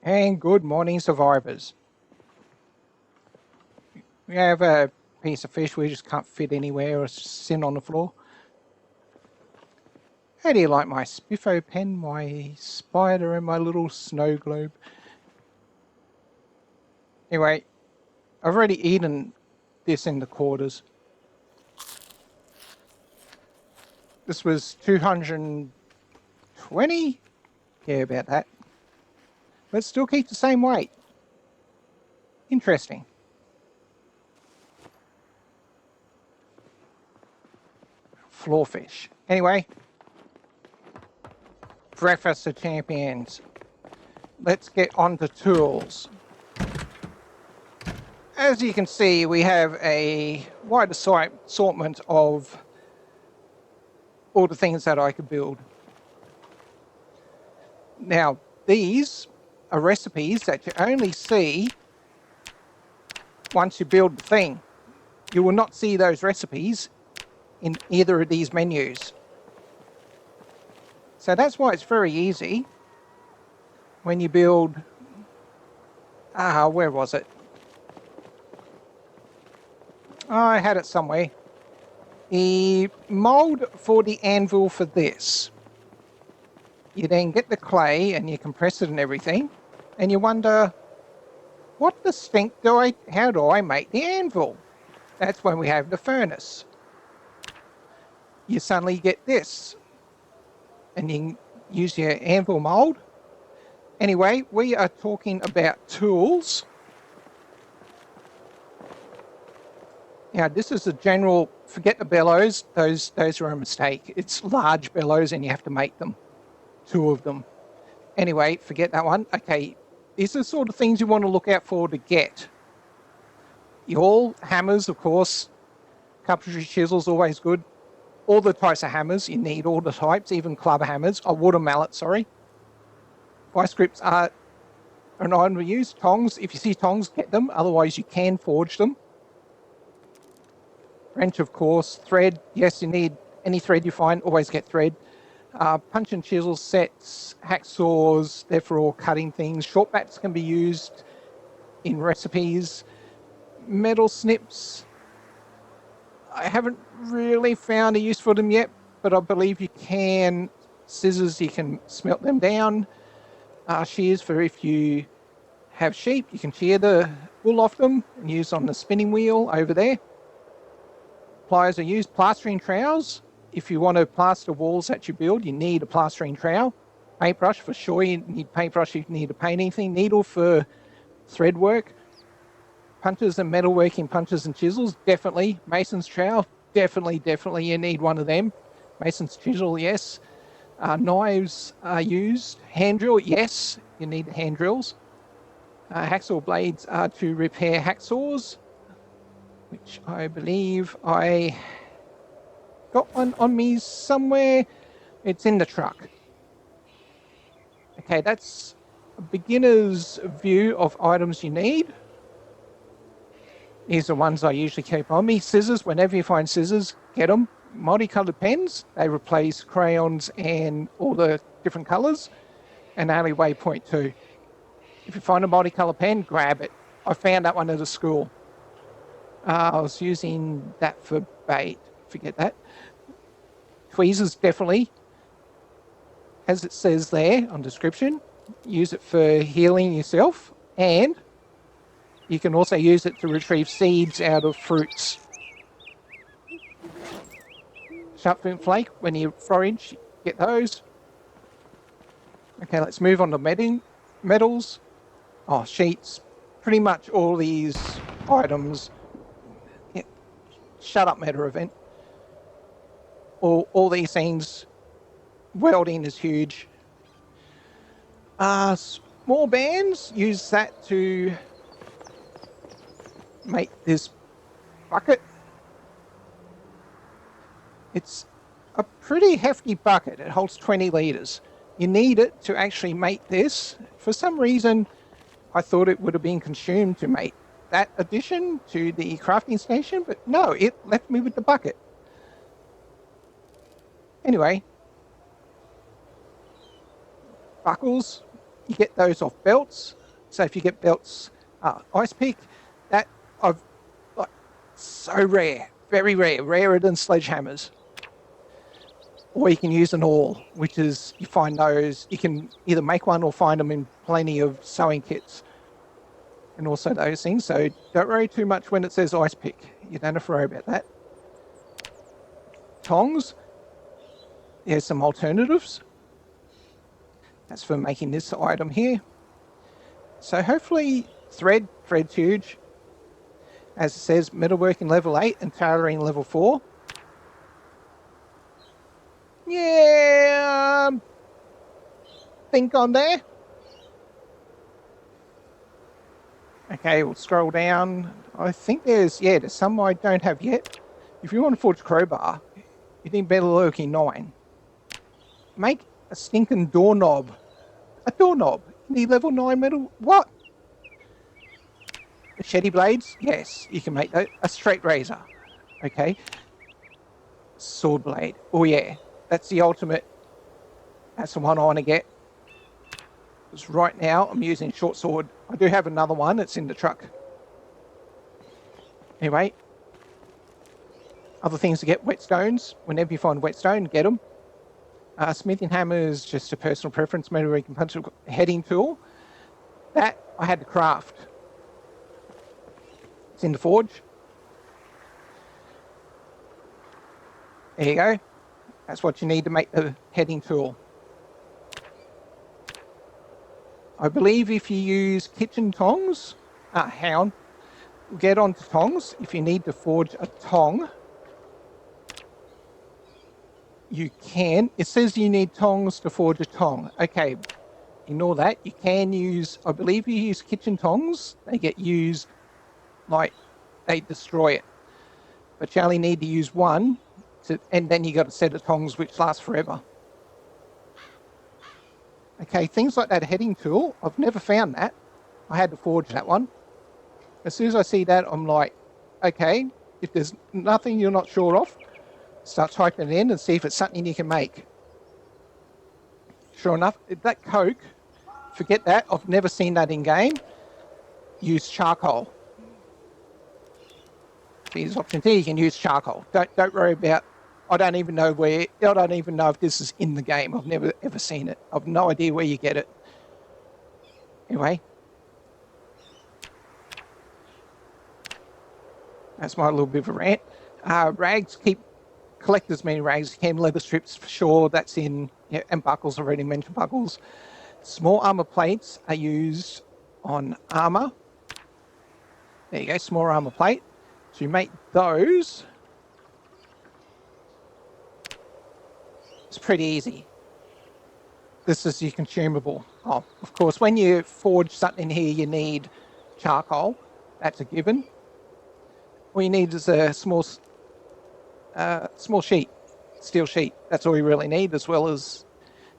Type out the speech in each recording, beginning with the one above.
And good morning, survivors. We have a piece of fish we just can't fit anywhere or sitting on the floor. How do you like my spiffo pen, my spider, and my little snow globe? Anyway, I've already eaten this in the quarters. This was 220? Yeah, about that. But still keep the same weight. Interesting. Floor fish. Anyway, breakfast of champions. Let's get on to tools. As you can see, we have a wide assortment of all the things that I could build. Now, these are recipes that you only see once you build the thing. You will not see those recipes in either of these menus. So that's why it's very easy when you build, where was it? I had it somewhere. The mold for the anvil for this. You then get the clay and you compress it and everything, and you wonder, what the stink how do I make the anvil? That's when we have the furnace. You suddenly get this, and you can use your anvil mold. Anyway, we are talking about tools. Now, this is a general, forget the bellows, those are a mistake. It's large bellows and you have to make them, 2 of them. Anyway, forget that one. Okay, these are the sort of things you want to look out for to get. Your hammers, of course, carpentry chisels, always good. All the types of hammers, you need all the types, even club hammers, water mallet, sorry. Vice grips are an item to use. Tongs, if you see tongs, get them, otherwise you can forge them. Wrench, of course. Thread, yes, you need any thread you find, always get thread. Punch and chisel sets, hacksaws, they're for all cutting things. Short bats can be used in recipes. Metal snips, I haven't really found a use for them yet, but I believe you can. Scissors, you can smelt them down. Shears, for if you have sheep, you can shear the wool off them and use on the spinning wheel over there. Pliers are used. Plastering trowels, if you want to plaster walls that you build, you need a plastering trowel. Paintbrush, for sure you need paintbrush if you need to paint anything. Needle for thread work. Punches and metalworking punches and chisels, definitely. Mason's trowel, definitely you need one of them. Mason's chisel, yes. Knives are used. Hand drill, yes, you need hand drills. Hacksaw blades are to repair hacksaws, which I believe I got one on me somewhere. It's in the truck. Okay, that's a beginner's view of items you need. These are ones I usually keep on me. Scissors, whenever you find scissors, get them. Multicolored pens, they replace crayons and all the different colors, and they only weigh 0.2. If you find a multicolored pen, grab it. I found that one at a school. I was using that for bait. Forget that. Tweezers, definitely. As it says there on description, use it for healing yourself, and you can also use it to retrieve seeds out of fruits. Sharp fin flake, when you forage, get those. Okay, let's move on to metals. Sheets. Pretty much all these items. Yeah. Shut up, meta event. All these things. Welding is huge. Small bands, use that to make this bucket. It's a pretty hefty bucket. It holds 20 litres. You need it to actually make this. For some reason, I thought it would have been consumed to make that addition to the crafting station, but no, it left me with the bucket. Anyway, buckles, you get those off belts. So if you get belts, ice pick, that I've like so rare, very rare, rarer than sledgehammers. Or you can use an awl, which is, you find those, you can either make one or find them in plenty of sewing kits. And also those things, so don't worry too much when it says ice pick. You don't have to worry about that. Tongs, there's some alternatives. That's for making this item here. So hopefully thread's huge. As it says, metalworking level 8 and tailoring level 4. Yeah, think on there. Okay, we'll scroll down. I think there's some I don't have yet. If you want to forge crowbar, you need metalworking 9. Make a stinking doorknob. A doorknob. You need level 9 metal. What? Machete blades? Yes, you can make that. A straight razor. Okay. Sword blade. Oh yeah, that's the ultimate. That's the one I want to get. Because right now I'm using short sword. I do have another one. It's in the truck. Anyway. Other things to get, whetstones. Whenever you find whetstone, get them. Smithing hammer is just a personal preference. Metalworking punch heading tool. That I had to craft. It's in the forge. There you go. That's what you need to make the heading tool. I believe if you use kitchen tongs, we'll get on to tongs. If you need to forge a tong, you can. It says you need tongs to forge a tong. Okay, ignore that. You can use, I believe you use kitchen tongs. They get used, like, they destroy it. But you only need to use one, and then you got a set of tongs which last forever. Okay, things like that heading tool, I've never found that. I had to forge that one. As soon as I see that, I'm like, okay, if there's nothing you're not sure of, start typing it in and see if it's something you can make. Sure enough, that Coke, forget that. I've never seen that in game. Use charcoal. See, there's option T, you can use charcoal. Don't worry about, I don't even know if this is in the game. I've never ever seen it. I've no idea where you get it. Anyway. That's my little bit of a rant. Rags, collect as many rags as you can. Leather strips for sure, that's in, and buckles, I already mentioned buckles. Small armor plates are used on armor. There you go, small armor plate. So you make those. It's pretty easy. This is your consumable. Oh, of course, when you forge something here, you need charcoal. That's a given. All you need is a small sheet, steel sheet. That's all you really need, as well as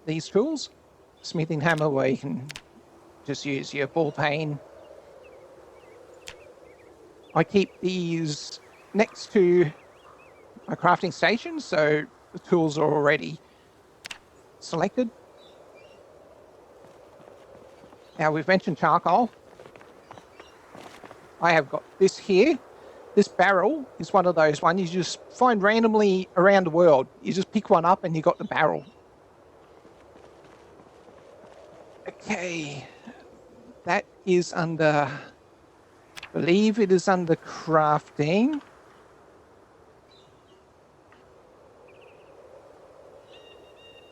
these tools. Smithing hammer, where you can just use your ball peen. I keep these next to my crafting station, so the tools are already selected. Now, we've mentioned charcoal. I have got this here. This barrel is one of those ones you just find randomly around the world. You just pick one up and you got the barrel. Okay, that is under, I believe it is under crafting.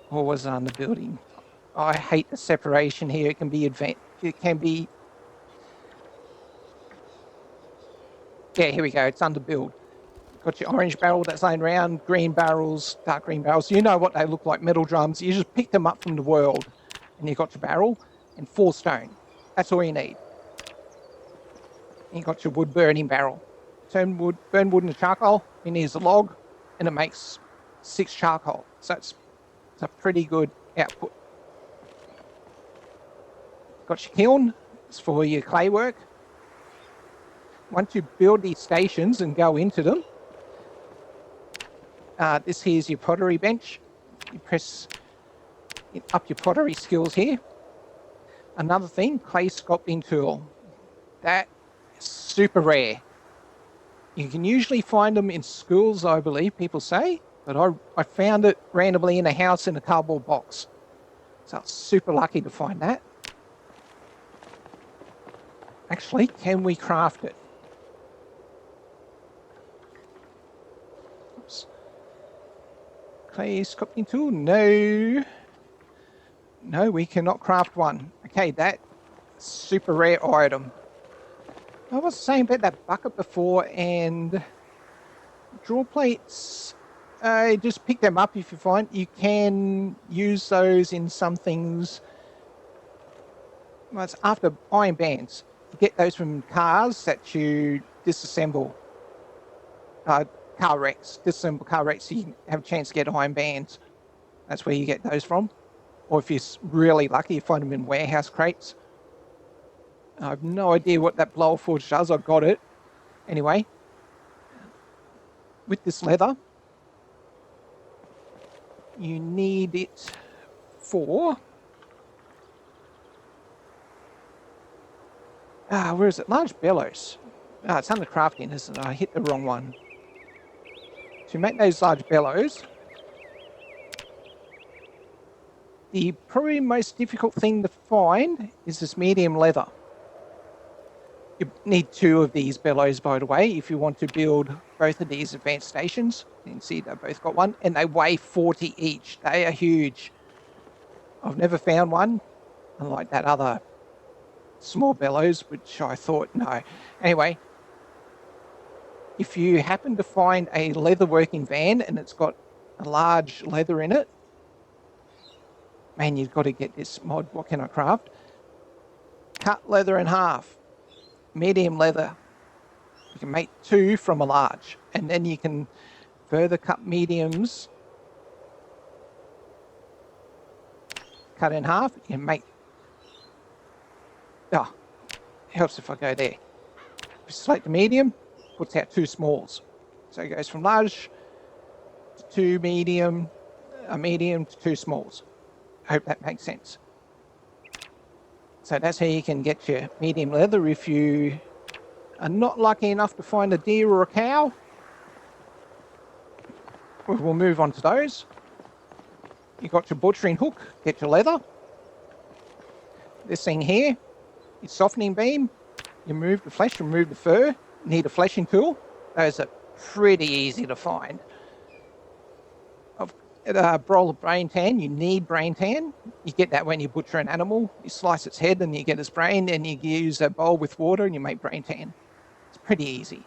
Or was it under building? I hate the separation here. It can be advanced. It can be. Yeah, here we go. It's under build. Got your orange barrel that's laying around, green barrels, dark green barrels. You know what they look like, metal drums. You just pick them up from the world, and you got your barrel and 4 stone. That's all you need. And you got your wood burning barrel. Burn wood into charcoal. It needs a log, and it makes 6 charcoal. So it's a pretty good output. Got your kiln. It's for your clay work. Once you build these stations and go into them, this here is your pottery bench. You press up your pottery skills here. Another thing, clay sculpting tool. That is super rare. You can usually find them in schools, I believe, people say, but I found it randomly in a house in a cardboard box. So I was super lucky to find that. Actually, can we craft it? Oops. Clay sculpting tool? No. No, we cannot craft one. Okay, that super rare item. I was saying about that bucket before, and draw plates, just pick them up if you find. You can use those in some things. Well, it's after iron bands. You get those from cars that you disassemble. Car wrecks, disassemble car wrecks, so you can have a chance to get iron bands. That's where you get those from. Or if you're really lucky, you find them in warehouse crates. I have no idea what that blower forge does. I got it. Anyway, with this leather, you need it for... where is it? Large bellows. It's under crafting, isn't it? I hit the wrong one. To make those large bellows, the probably most difficult thing to find is this medium leather. You need 2 of these bellows, by the way, if you want to build both of these advanced stations. You can see they've both got one, and they weigh 40 each. They are huge. I've never found one, unlike that other small bellows, which I thought, no. Anyway, if you happen to find a leather working van and it's got a large leather in it, man, you've got to get this mod. What can I craft? Cut leather in half. Medium leather. You can make 2 from a large, and then you can further cut mediums. Cut in half. You can make... Oh, helps if I go there. If you select the medium, puts out 2 smalls. So it goes from large to medium, a medium to 2 smalls. I hope that makes sense. So that's how you can get your medium leather if you are not lucky enough to find a deer or a cow. We'll move on to those. You've got your butchering hook, get your leather. This thing here, your softening beam. You remove the flesh, remove the fur. Need a fleshing tool. Those are pretty easy to find. Broil of brain tan, you need brain tan. You get that when you butcher an animal. You slice its head and you get its brain, and you use a bowl with water and you make brain tan. It's pretty easy.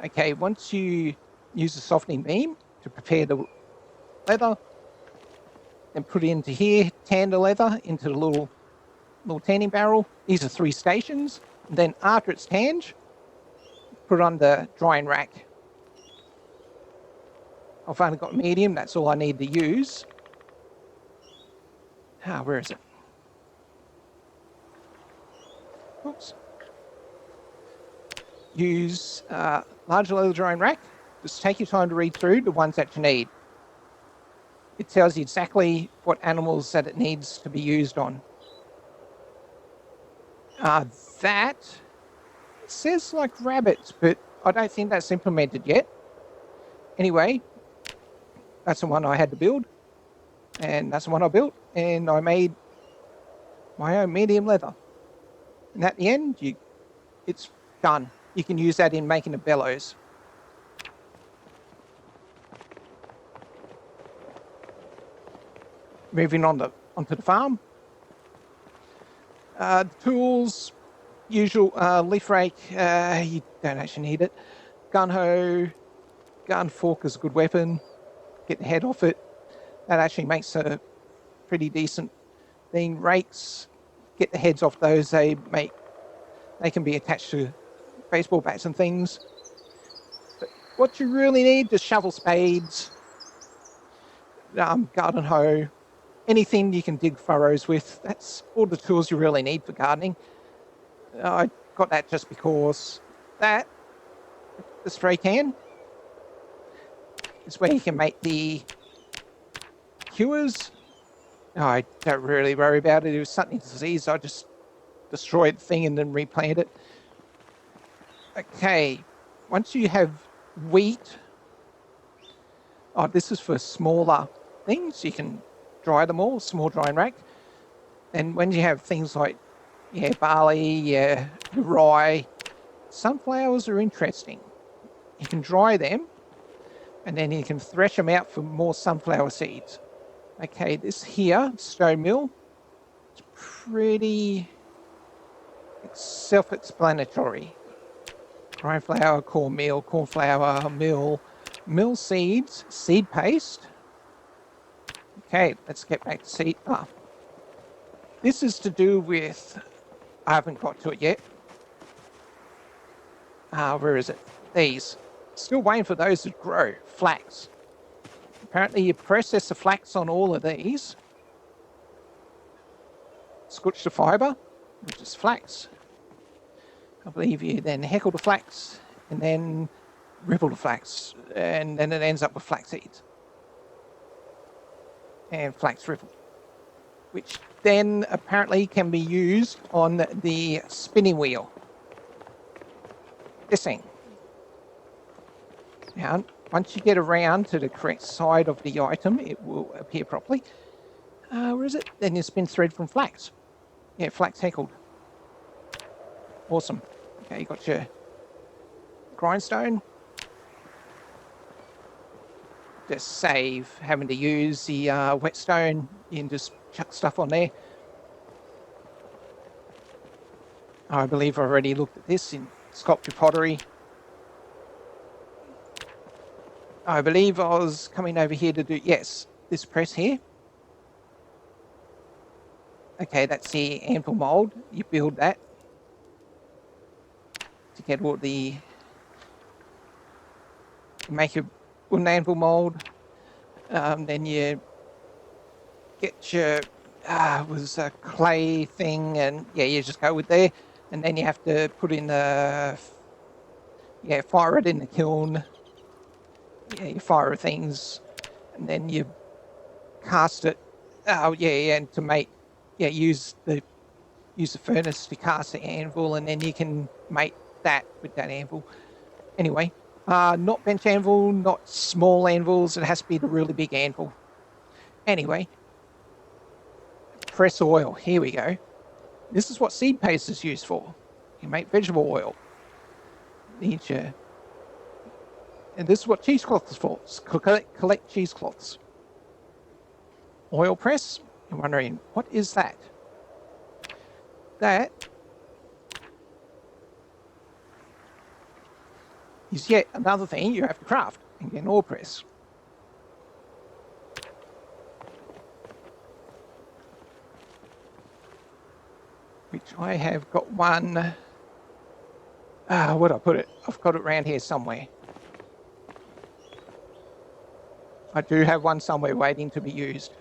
Okay, once you use the softening beam to prepare the leather, then put it into here, tan the leather into the little tanning barrel. These are 3 stations. And then after it's tanned, put it on the drying rack. I've only got medium, that's all I need to use. Where is it? Oops. Use large leather drying rack. Just take your time to read through the ones that you need. It tells you exactly what animals that it needs to be used on. That says like rabbits, but I don't think that's implemented yet. Anyway, that's the one I had to build, and that's the one I built, and I made my own medium leather. And at the end, it's done. You can use that in making the bellows. Moving on onto the farm. The tools, usual leaf rake, you don't actually need it. Gun hoe, gun fork is a good weapon. Get the head off it. That actually makes a pretty decent thing. Rakes, get the heads off those. They can be attached to baseball bats and things. But what you really need is shovel, spades, garden hoe, anything you can dig furrows with. That's all the tools you really need for gardening. I got that just because the spray can is where you can make the cures. I don't really worry about it. If it's something diseased, I just destroy the thing and then replant it. Okay, once you have wheat, oh, this is for smaller things. You can dry them all, small drying rack. And when you have things like, yeah, barley, rye, sunflowers are interesting. You can dry them, and then you can thresh them out for more sunflower seeds. Okay, this here, stone mill, it's pretty self-explanatory. Grind flour, cornmeal, corn flour, mill seeds, seed paste. Okay, let's get back to seed. This is to do with, I haven't got to it yet. Where is it? These. Still waiting for those to grow. Flax. Apparently you process the flax on all of these. Scorch the fibre, which is flax. I believe you then heckle the flax and then ripple the flax, and then it ends up with flax seeds and flax ripple, which then apparently can be used on the spinning wheel. This thing. Now, once you get around to the correct side of the item, it will appear properly. Where is it? Then you spin thread from flax. Yeah, flax heckled. Awesome. Okay, you got your grindstone. Just save having to use the whetstone. You can just chuck stuff on there. I believe I already looked at this in sculpture pottery. I believe I was coming over here to do, yes, this press here. Okay, that's the anvil mold. You build that to get all the, you make a wooden anvil mold. Then you get your, was a clay thing, and yeah, you just go with there. And then you have to put in the, yeah, fire it in the kiln. Yeah, you fire things, and then you cast it. Oh yeah, and to make, yeah, use the furnace to cast the anvil, and then you can make that with that anvil. Anyway, not bench anvil, not small anvils. It has to be the really big anvil. Anyway, press oil. Here we go. This is what seed paste is used for. You make vegetable oil. Need your, and this is what cheesecloth is for. Collect cheesecloths. Oil press. You're wondering, what is that? That is yet another thing you have to craft and get an oil press. Which I have got one. Where'd I put it? I've got it around here somewhere. I do have one somewhere waiting to be used.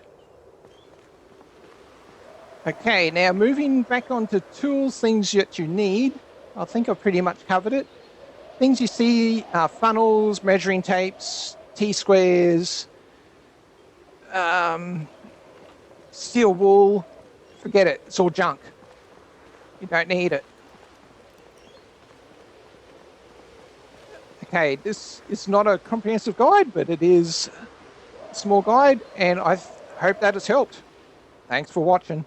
Okay, now moving back onto tools, things that you need. I think I've pretty much covered it. Things you see are funnels, measuring tapes, T-squares, steel wool. Forget it, it's all junk. You don't need it. Okay, this is not a comprehensive guide, but it is a small guide, and I hope that has helped. Thanks for watching.